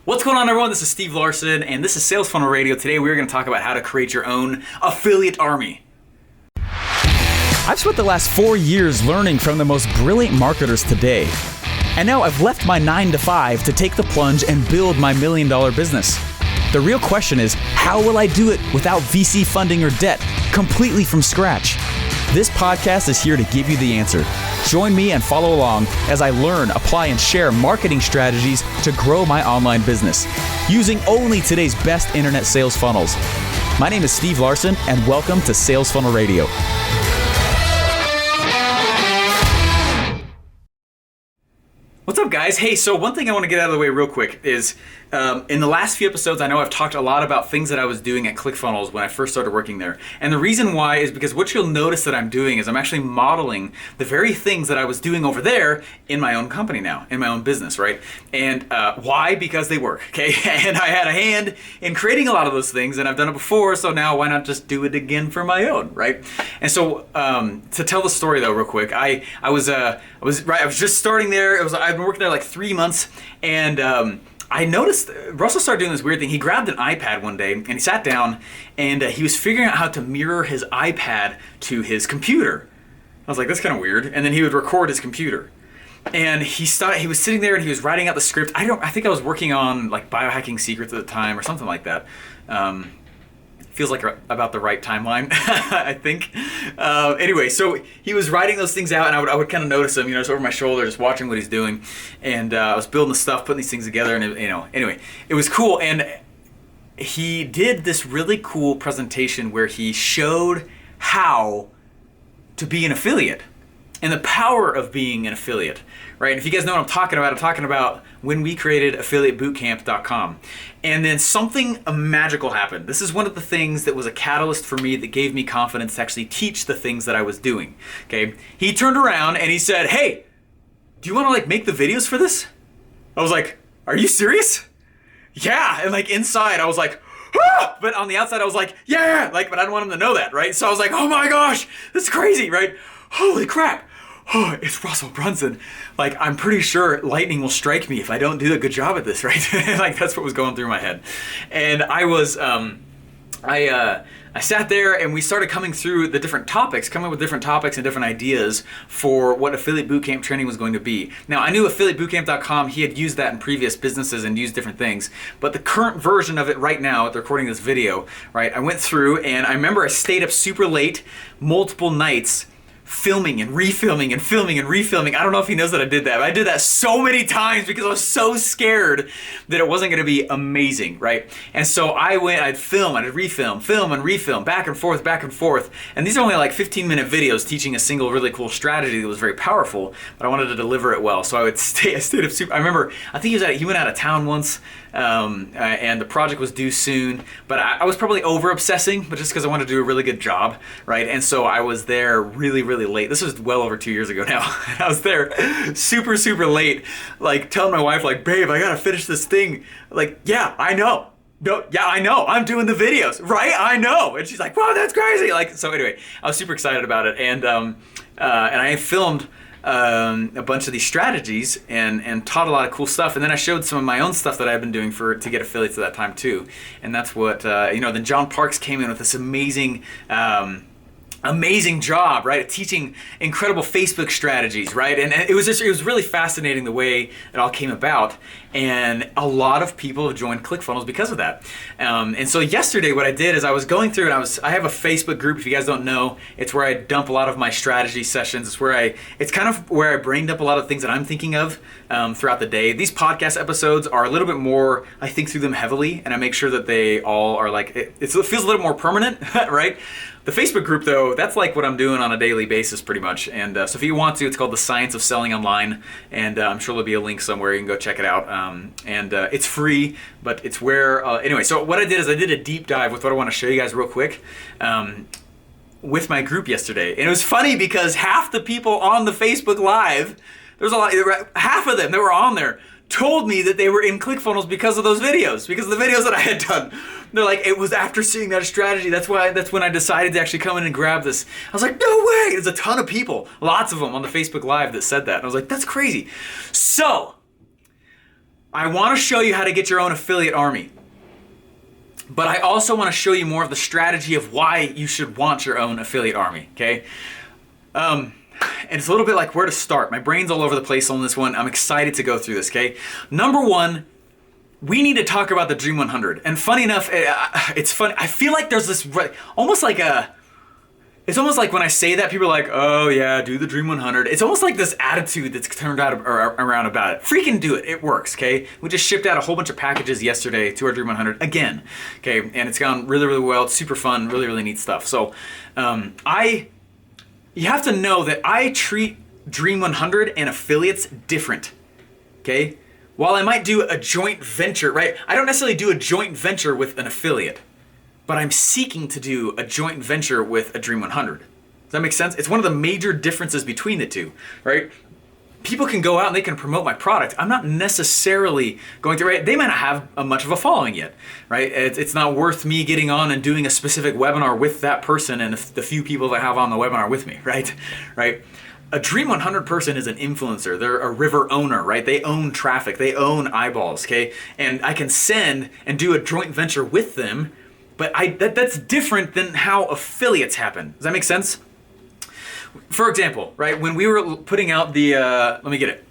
What's going on, everyone? This is Steve Larsen, and this is Sales Funnel Radio. Today we're going to talk about how to create your own affiliate army. I've spent the last 4 years learning from the most brilliant marketers today. And now I've left my 9-to-5 to take the plunge and build my $1 million business. The real question is, how will I do it without VC funding or debt, completely from scratch? This podcast is here to give you the answer. Join me and follow along as I learn, apply, and share marketing strategies to grow my online business using only today's best internet sales funnels. My name is Steve Larsen, and welcome to Sales Funnel Radio. What's up, guys? Hey, so one thing I want to get out of the way real quick is in the last few episodes, I know I've talked a lot about things that I was doing at ClickFunnels when I first started working there. And the reason why is because what you'll notice that I'm doing is I'm actually modeling the very things that I was doing over there in my own company now, in my own business, right? And why? Because they work, okay? And I had a hand in creating a lot of those things, and I've done it before, so now why not just do it again for my own, right? And so to tell the story though, real quick, I was just starting there. I've been working there like 3 months, and I noticed Russell started doing this weird thing. He grabbed an iPad one day and he sat down and he was figuring out how to mirror his iPad to his computer. I was like, that's kind of weird. And then he would record his computer. And he was sitting there and he was writing out the script. I think I was working on like biohacking secrets at the time or something like that. Feels like about the right timeline, I think. Anyway, so he was writing those things out, and I would kind of notice him, just over my shoulder, just watching what he's doing. And I was building the stuff, putting these things together, and anyway, it was cool. And he did this really cool presentation where he showed how to be an affiliate and the power of being an affiliate, right? And if you guys know what I'm talking about when we created affiliatebootcamp.com. And then something magical happened. This is one of the things that was a catalyst for me that gave me confidence to actually teach the things that I was doing, okay? He turned around and he said, hey, do you want to make the videos for this? I was like, are you serious? Yeah, and inside I was like, ah! But on the outside I was like, yeah, but I didn't want him to know that, right? So I was like, oh my gosh, that's crazy, right? Holy crap. Oh, it's Russell Brunson. I'm pretty sure lightning will strike me if I don't do a good job at this, right? That's what was going through my head. And I was, I sat there and we started coming through the different topics, coming up with different topics and different ideas for what Affiliate Bootcamp training was going to be. Now, I knew affiliatebootcamp.com, he had used that in previous businesses and used different things, but the current version of it right now, at recording this video, right, I went through and I remember I stayed up super late, multiple nights, filming and refilming and filming and refilming. I don't know if he knows that I did that, but I did that so many times because I was so scared that it wasn't going to be amazing, right? And so I'd film, I'd refilm, film and refilm, back and forth, back and forth. And these are only 15-minute videos teaching a single really cool strategy that was very powerful, but I wanted to deliver it well. So I stayed up super. I remember, I think he went out of town once, and the project was due soon, but I was probably over obsessing, but just because I wanted to do a really good job, right? And so I was there really late. This was well over 2 years ago now. And I was there super late, telling my wife, babe, I gotta finish this thing. Yeah, I know. No, yeah, I know. I'm doing the videos, right? I know. And she's like, wow, that's crazy. So anyway, I was super excited about it. And I filmed a bunch of these strategies and taught a lot of cool stuff. And then I showed some of my own stuff that I've been doing to get affiliates at that time too. And that's what, then John Parks came in with this amazing job, right? Teaching incredible Facebook strategies, right? And it was really fascinating the way it all came about. And a lot of people have joined ClickFunnels because of that. And so yesterday what I did is I was going through and I have a Facebook group, if you guys don't know. It's where I dump a lot of my strategy sessions. It's kind of where I brain dump a lot of things that I'm thinking of throughout the day. These podcast episodes are a little bit more, I think through them heavily, and I make sure that they all are it feels a little more permanent, right? The Facebook group, though, that's what I'm doing on a daily basis pretty much. And so if you want to, it's called The Science of Selling Online. And I'm sure there'll be a link somewhere. You can go check it out. It's free, but it's where, anyway, so what I did is I did a deep dive with what I want to show you guys real quick with my group yesterday. And it was funny because half the people on the Facebook Live, half of them that were on there told me that they were in ClickFunnels because of those videos, because of the videos that I had done. They're like, it was after seeing that strategy. That's when I decided to actually come in and grab this. I was like, no way. There's a ton of people, lots of them on the Facebook Live that said that. And I was like, that's crazy. So I want to show you how to get your own affiliate army. But I also want to show you more of the strategy of why you should want your own affiliate army, okay? And it's a little bit like where to start. My brain's all over the place on this one. I'm excited to go through this, okay? Number one, we need to talk about the Dream 100. And funny enough, it's funny. I feel like there's this, it's almost like when I say that, people are like, oh yeah, do the Dream 100. It's almost like this attitude that's turned out around about it. Freaking do it. It works, okay? We just shipped out a whole bunch of packages yesterday to our Dream 100 again, okay? And it's gone really, really well. It's super fun, really, really neat stuff. So you have to know that I treat Dream 100 and affiliates different, okay? While I might do a joint venture, right? I don't necessarily do a joint venture with an affiliate, but I'm seeking to do a joint venture with a Dream 100. Does that make sense? It's one of the major differences between the two, right? People can go out and they can promote my product. I'm not necessarily going to, right? They might not have much of a following yet, right? It's not worth me getting on and doing a specific webinar with that person and the few people that have on the webinar with me, right? Right? A Dream 100 person is an influencer. They're a river owner, right? They own traffic. They own eyeballs, okay? And I can send and do a joint venture with them, but that's different than how affiliates happen. Does that make sense? For example, right, when we were putting out the, let me get it.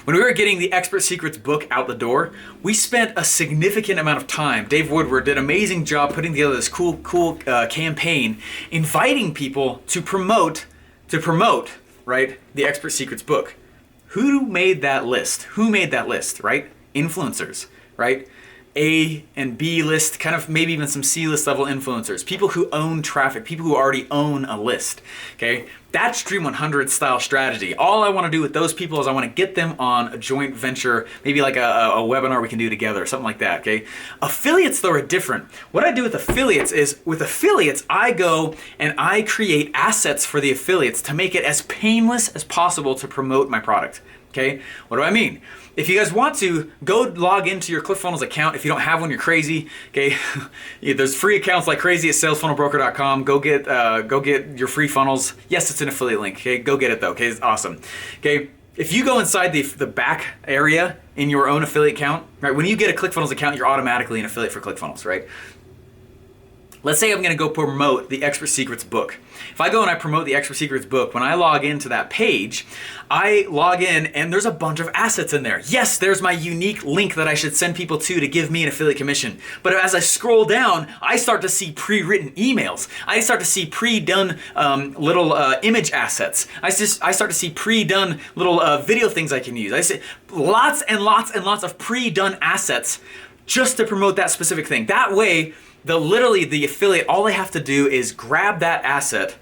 When we were getting the Expert Secrets book out the door, we spent a significant amount of time. Dave Woodward did an amazing job putting together this cool campaign, inviting people to promote, right, the Expert Secrets book. Who made that list? Who made that list, right? Influencers, right? A and B list, kind of maybe even some C list level influencers, people who own traffic, people who already own a list, okay? That's Dream 100 style strategy. All I want to do with those people is I want to get them on a joint venture, maybe like a webinar we can do together, something like that, okay? Affiliates though are different. What I do with affiliates is, I go and I create assets for the affiliates to make it as painless as possible to promote my product, okay? What do I mean? If you guys want to, go log into your ClickFunnels account. If you don't have one, you're crazy. Okay, there's free accounts like crazy at salesfunnelbroker.com. Go get your free funnels. Yes, it's an affiliate link. Okay, go get it though. Okay, it's awesome. Okay, if you go inside the back area in your own affiliate account, right? When you get a ClickFunnels account, you're automatically an affiliate for ClickFunnels, right? Let's say I'm going to go promote the Expert Secrets book. If I go and I promote the Expert Secrets book, when I log into that page, I log in and there's a bunch of assets in there. Yes, there's my unique link that I should send people to give me an affiliate commission. But as I scroll down, I start to see pre-written emails. I start to see pre-done little image assets. I start to see pre-done little video things I can use. I see lots and lots and lots of pre-done assets just to promote that specific thing. That way, the affiliate, all they have to do is grab that asset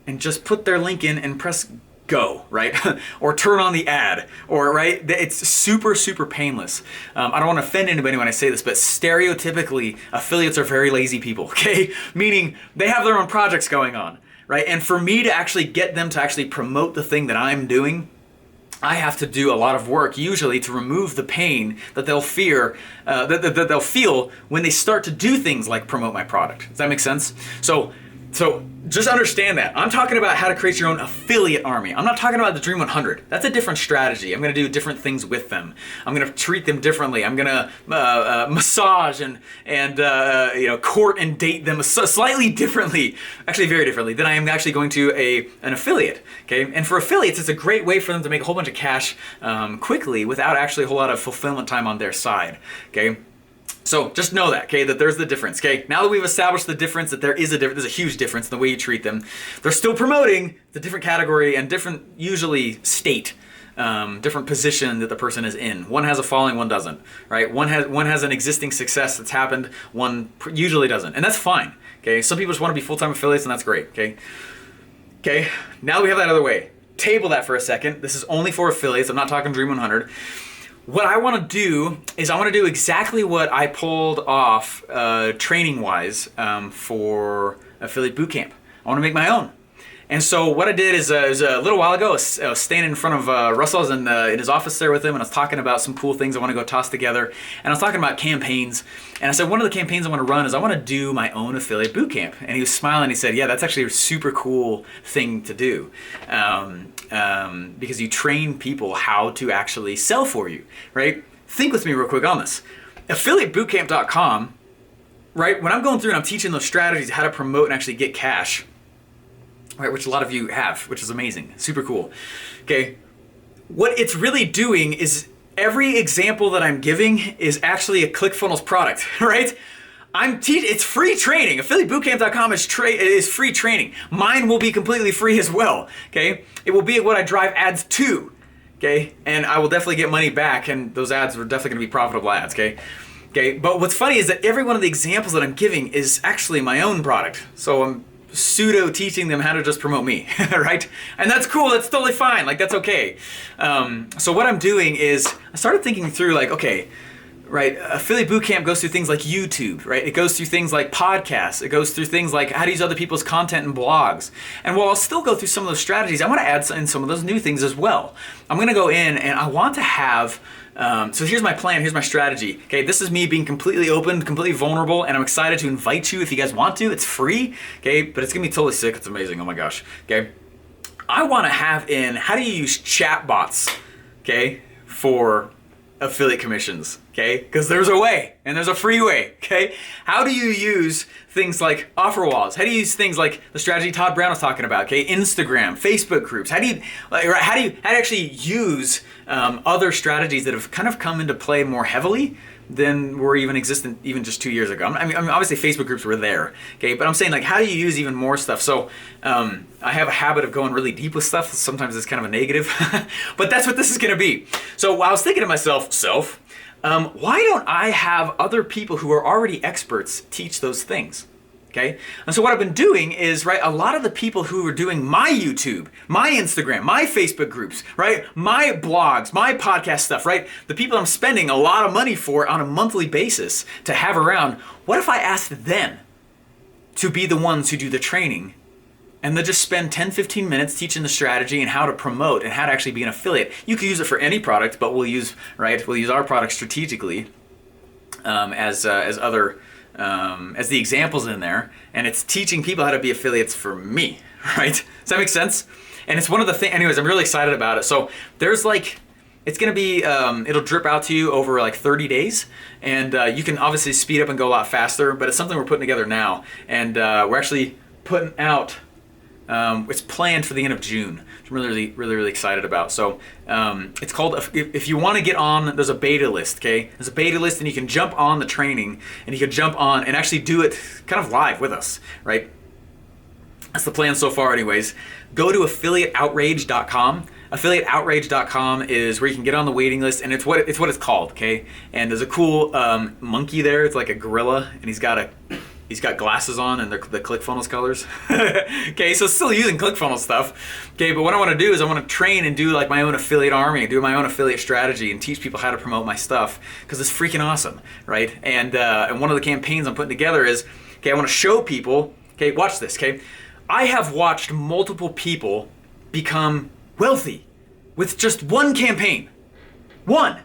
and just put their link in and press go, right? Or turn on the ad, or right? It's super, super painless. I don't want to offend anybody when I say this, but stereotypically, affiliates are very lazy people, okay? Meaning they have their own projects going on, right? And for me to actually get them to actually promote the thing that I'm doing, I have to do a lot of work usually to remove the pain that they'll that they'll feel when they start to do things like promote my product. Does that make sense? So just understand that. I'm talking about how to create your own affiliate army. I'm not talking about the Dream 100. That's a different strategy. I'm going to do different things with them. I'm going to treat them differently. I'm going to massage and court and date them slightly differently, actually very differently than I am actually going to an affiliate. Okay, and for affiliates, it's a great way for them to make a whole bunch of cash quickly without actually a whole lot of fulfillment time on their side. Okay. So just know that, okay, that there's the difference, okay? Now that we've established the difference, that there's a huge difference in the way you treat them. They're still promoting the different category and different, usually state, different position that the person is in. One has a following, one doesn't, right? One has an existing success that's happened, one usually doesn't, and that's fine, okay? Some people just want to be full-time affiliates, and that's great, okay? Okay, now that we have that out of the way, table that for a second. This is only for affiliates. I'm not talking Dream 100. What I want to do is I want to do exactly what I pulled off training-wise for Affiliate Bootcamp. I want to make my own. And so what I did is, it was a little while ago, I was standing in front of Russell. I was in his office there with him, and I was talking about some cool things I want to go toss together. And I was talking about campaigns. And I said, one of the campaigns I want to run is I want to do my own affiliate bootcamp. And he was smiling. He said, yeah, that's actually a super cool thing to do. Because you train people how to actually sell for you, right? Think with me real quick on this. AffiliateBootcamp.com, right? When I'm going through and I'm teaching those strategies, how to promote and actually get cash, right, which a lot of you have, which is amazing, super cool. Okay, what it's really doing is every example that I'm giving is actually a ClickFunnels product, right? It's free training. AffiliateBootcamp.com is free training. Mine will be completely free as well. Okay, it will be what I drive ads to. Okay, and I will definitely get money back, and those ads are definitely going to be profitable ads. Okay. Okay, but what's funny is that every one of the examples that I'm giving is actually my own product. So I'm pseudo teaching them how to just promote me, right? And that's cool, that's totally fine, like that's okay. So what I'm doing is I started thinking through like, okay, right, Affiliate Bootcamp goes through things like YouTube, right? It goes through things like podcasts. It goes through things like how to use other people's content and blogs. And while I'll still go through some of those strategies, I want to add in some of those new things as well. I'm going to go in and I want to have so here's my plan, here's my strategy. Okay, this is me being completely open, completely vulnerable, and I'm excited to invite you if you guys want to. It's free, okay, but it's gonna be totally sick. It's amazing, oh my gosh, okay. I wanna have in how do you use chat bots, okay, for affiliate commissions, okay? Because there's a way, and there's a free way, okay? How do you use things like offer walls? How do you use things like the strategy Todd Brown was talking about, okay? Instagram, Facebook groups. How do you actually use other strategies that have kind of come into play more heavily than were even existent even just 2 years ago? I mean, obviously Facebook groups were there, okay? But I'm saying like, how do you use even more stuff? So I have a habit of going really deep with stuff. Sometimes it's kind of a negative, but that's what this is gonna be. So I was thinking to myself, why don't I have other people who are already experts teach those things? Okay, and so what I've been doing is, right, a lot of the people who are doing my YouTube, my Instagram, my Facebook groups, right, my blogs, my podcast stuff, right, the people I'm spending a lot of money for on a monthly basis to have around, what if I asked them to be the ones who do the training and they'll just spend 10-15 minutes teaching the strategy and how to promote and how to actually be an affiliate. You can use it for any product, but we'll use our product strategically as the examples in there, and it's teaching people how to be affiliates for me, right? Does that make sense? And it's one of the things, anyways, I'm really excited about it. So there's like, it's gonna be, it'll drip out to you over like 30 days, and you can obviously speed up and go a lot faster, but it's something we're putting together now, and we're actually putting out, it's planned for the end of June, which I'm really excited about. So it's called, if you want to get on, there's a beta list, okay? There's a beta list, and you can jump on the training, and you can jump on and actually do it kind of live with us, right? That's the plan so far anyways. Go to affiliateoutrage.com. AffiliateOutrage.com is where you can get on the waiting list, and it's what it's called, okay? And there's a cool monkey there. It's like a gorilla, and he's got glasses on, and they're the ClickFunnels colors. Okay, so still using ClickFunnels stuff. Okay, but what I want to do is I want to train and do like my own affiliate army, do my own affiliate strategy, and teach people how to promote my stuff because it's freaking awesome, right? And one of the campaigns I'm putting together is, okay, I want to show people. Okay, watch this. Okay, I have watched multiple people become wealthy with just one campaign. One.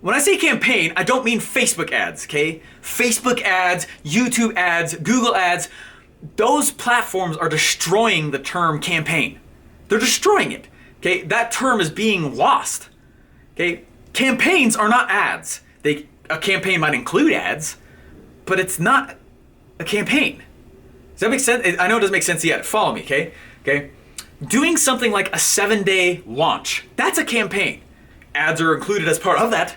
When I say campaign, I don't mean Facebook ads, okay? Facebook ads, YouTube ads, Google ads, those platforms are destroying the term campaign. They're destroying it, okay? That term is being lost, okay? Campaigns are not ads. A campaign might include ads, but it's not a campaign. Does that make sense? I know it doesn't make sense yet. Follow me, okay? Okay. Doing something like a 7-day launch, that's a campaign. Ads are included as part of that,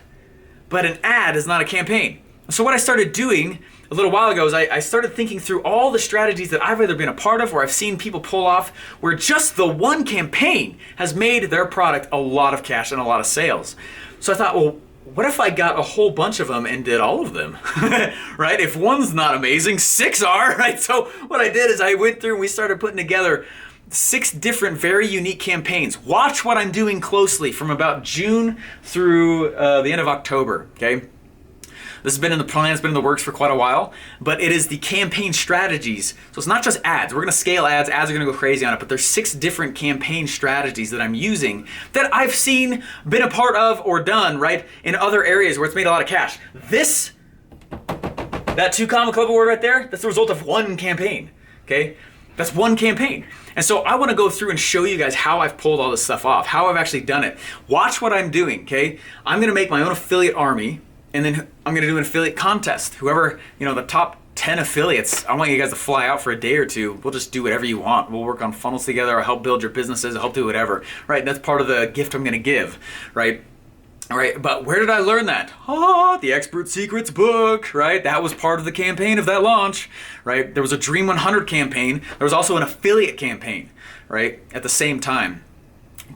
but an ad is not a campaign. So what I started doing a little while ago is I started thinking through all the strategies that I've either been a part of or I've seen people pull off where just the one campaign has made their product a lot of cash and a lot of sales. So I thought, well, what if I got a whole bunch of them and did all of them, right? If one's not amazing, 6 are, right? So what I did is I went through and we started putting together 6 different very unique campaigns. Watch what I'm doing closely from about June through the end of October, okay? This has been in the plan, it's been in the works for quite a while, but it is the campaign strategies. So it's not just ads. We're gonna scale ads are gonna go crazy on it, but there's 6 different campaign strategies that I'm using that I've seen, been a part of, or done, right, in other areas where it's made a lot of cash. That 2 comma club award right there, that's the result of one campaign, okay? That's one campaign. And so I wanna go through and show you guys how I've pulled all this stuff off, how I've actually done it. Watch what I'm doing, okay? I'm gonna make my own affiliate army, and then I'm gonna do an affiliate contest. Whoever, the top 10 affiliates, I want you guys to fly out for a day or two. We'll just do whatever you want. We'll work on funnels together, I'll help build your businesses, I'll help do whatever, right? That's part of the gift I'm gonna give, right? All right, but where did I learn that? The Expert Secrets book, right? That was part of the campaign of that launch, right? There was a Dream 100 campaign. There was also an affiliate campaign, right? At the same time.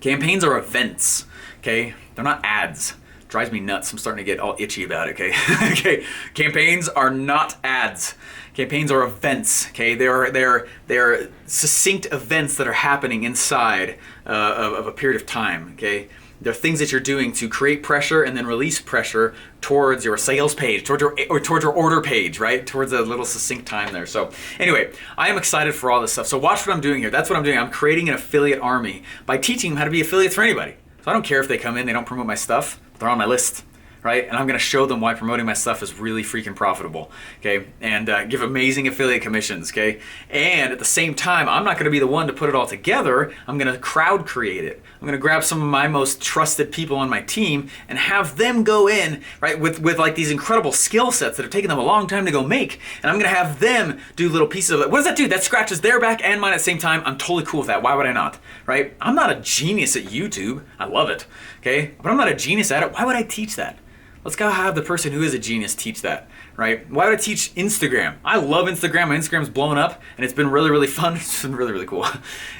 Campaigns are events, okay? They're not ads. Drives me nuts. I'm starting to get all itchy about it, okay? Okay, campaigns are not ads. Campaigns are events, okay? They're succinct events that are happening inside of a period of time, okay? They're things that you're doing to create pressure and then release pressure towards your sales page, towards your order page, right? Towards a little succinct time there. So anyway, I am excited for all this stuff. So watch what I'm doing here. That's what I'm doing. I'm creating an affiliate army by teaching them how to be affiliates for anybody. So I don't care if they come in, they don't promote my stuff, they're on my list, right? And I'm gonna show them why promoting my stuff is really freaking profitable, okay? And give amazing affiliate commissions, okay? And at the same time, I'm not gonna be the one to put it all together. I'm gonna crowd create it. I'm gonna grab some of my most trusted people on my team and have them go in, right, with like these incredible skill sets that have taken them a long time to go make. And I'm gonna have them do little pieces of it. What does that do? That scratches their back and mine at the same time. I'm totally cool with that. Why would I not, right? I'm not a genius at YouTube. I love it, okay? But I'm not a genius at it. Why would I teach that? Let's go have the person who is a genius teach that, right? Why would I teach Instagram? I love Instagram. My Instagram's blowing up, and it's been really, really fun. It's been really, really cool,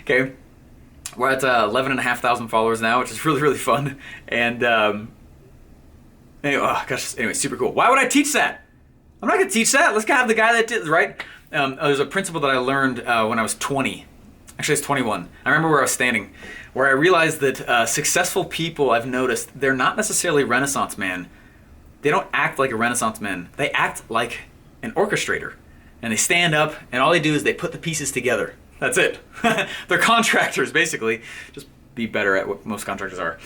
okay? We're at 11,500 followers now, which is really, really fun. And anyway, super cool. Why would I teach that? I'm not gonna teach that. Let's go have the guy that did, right? There's a principle that I learned when I was 20. Actually, it's 21. I remember where I was standing, where I realized that successful people, I've noticed, they're not necessarily Renaissance man. They don't act like a Renaissance man. They act like an orchestrator. And they stand up, and all they do is they put the pieces together. That's it. They're contractors, basically. Just be better at what most contractors are.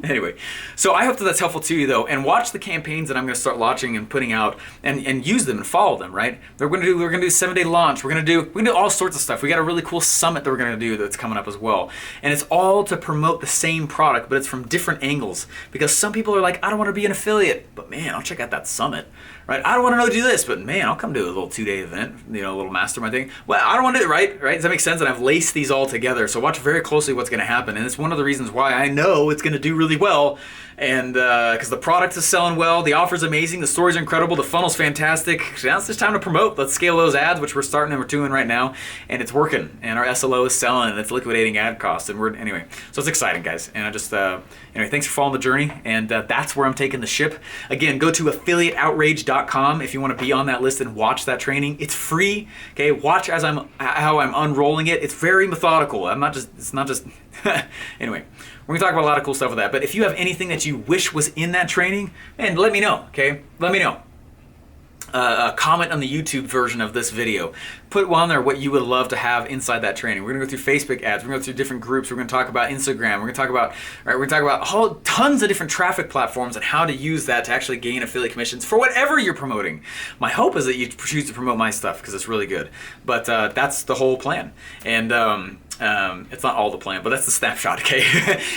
Anyway, so I hope that that's helpful to you, though. And watch the campaigns that I'm going to start launching and putting out, and use them and follow them. Right? We're going to do a 7-day launch. We're going to do all sorts of stuff. We got a really cool summit that we're going to do that's coming up as well. And it's all to promote the same product, but it's from different angles. Because some people are like, I don't want to be an affiliate, but man, I'll check out that summit. Right? I don't want to do this, but man, I'll come to a little 2-day event, a little mastermind thing. Well, I don't want to do it, right? Does that make sense? And I've laced these all together. So watch very closely what's going to happen. And it's one of the reasons why I know it's going to do really well. And because the product is selling well, the offer's amazing, the stories are incredible, the funnel's fantastic. Now it's just time to promote. Let's scale those ads, which we're starting and we're doing right now. And it's working. And our SLO is selling and it's liquidating ad costs. And anyway, so it's exciting, guys. And I just, anyway, thanks for following the journey. And that's where I'm taking the ship. Again, go to affiliateoutrage.com if you want to be on that list and watch that training. It's free. Okay, watch how I'm unrolling it. It's very methodical. It's not just anyway, we're gonna talk about a lot of cool stuff with that. But if you have anything that you wish was in that training, man, let me know, okay? Let me know. Comment on the YouTube version of this video. Put on there what you would love to have inside that training. We're gonna go through Facebook ads. We're gonna go through different groups. We're gonna talk about Instagram. We're gonna talk about tons of different traffic platforms and how to use that to actually gain affiliate commissions for whatever you're promoting. My hope is that you choose to promote my stuff because it's really good. But that's the whole plan. And it's not all the plan, but that's the snapshot, okay?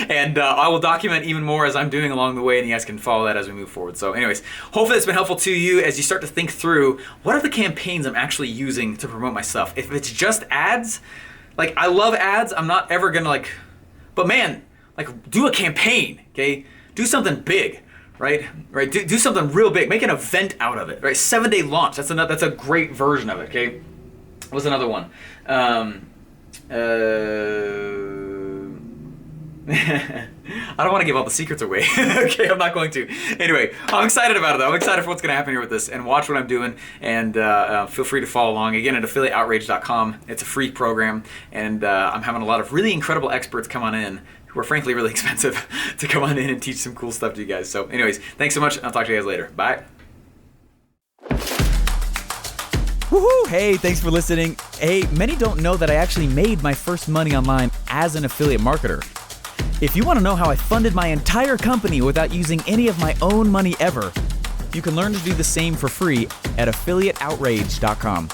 And I will document even more as I'm doing along the way, and you guys can follow that as we move forward. So anyways, hopefully it's been helpful to you as you start to think through what are the campaigns I'm actually using to promote my stuff. If it's just ads, like I love ads, I'm not ever gonna but man, do a campaign, okay? Do something big. Right? Do something real big. Make an event out of it. Right? 7-day launch. That's a great version of it. Okay. What's another one? I don't want to give all the secrets away. Okay, I'm not going to. Anyway, I'm excited about it though. I'm excited for what's going to happen here with this, and watch what I'm doing, and feel free to follow along. Again, at affiliateoutrage.com. It's a free program, and I'm having a lot of really incredible experts come on in who are frankly really expensive to come on in and teach some cool stuff to you guys. So anyways, thanks so much. I'll talk to you guys later. Bye. Woohoo! Hey, thanks for listening. Hey, many don't know that I actually made my first money online as an affiliate marketer. If you want to know how I funded my entire company without using any of my own money ever, you can learn to do the same for free at affiliateoutrage.com.